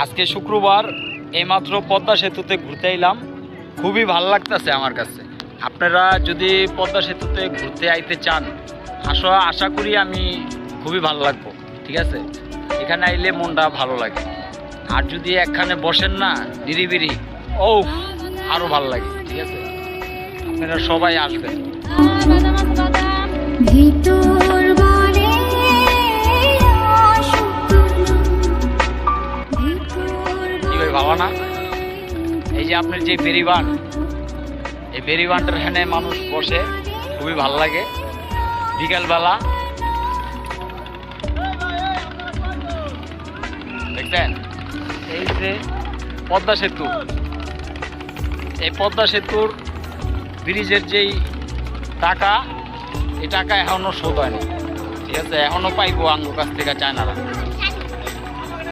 আজকে শুক্রবার, এইমাত্র পদ্মা সেতুতে ঘুরতে এলাম। খুবই ভালো লাগতেছে আমার কাছে। আপনারা যদি পদ্মা সেতুতে ঘুরতে আইতে চান, আশা করি আমি খুবই ভালো লাগবো। ঠিক আছে, এখানে আইলে মনটা ভালো লাগে। আর যদি একখানে বসেন না নিরিবিরি, ও আরও ভালো লাগে। ঠিক আছে, আপনারা সবাই আসবেন। ভালো না? এই যে আপনার যে বেরিবান, এই বেরিবানটার এখানে মানুষ বসে, খুবই ভালো লাগে বিকালবেলা। দেখছেন এই যে পদ্মা সেতু, এই পদ্মা সেতুর ব্রিজের যেই টাকা, এই টাকা এখনো শোধ হয়নি। ঠিক আছে, এখনো পাইবো আঙ্গুর কাছ থেকে চায়নারা।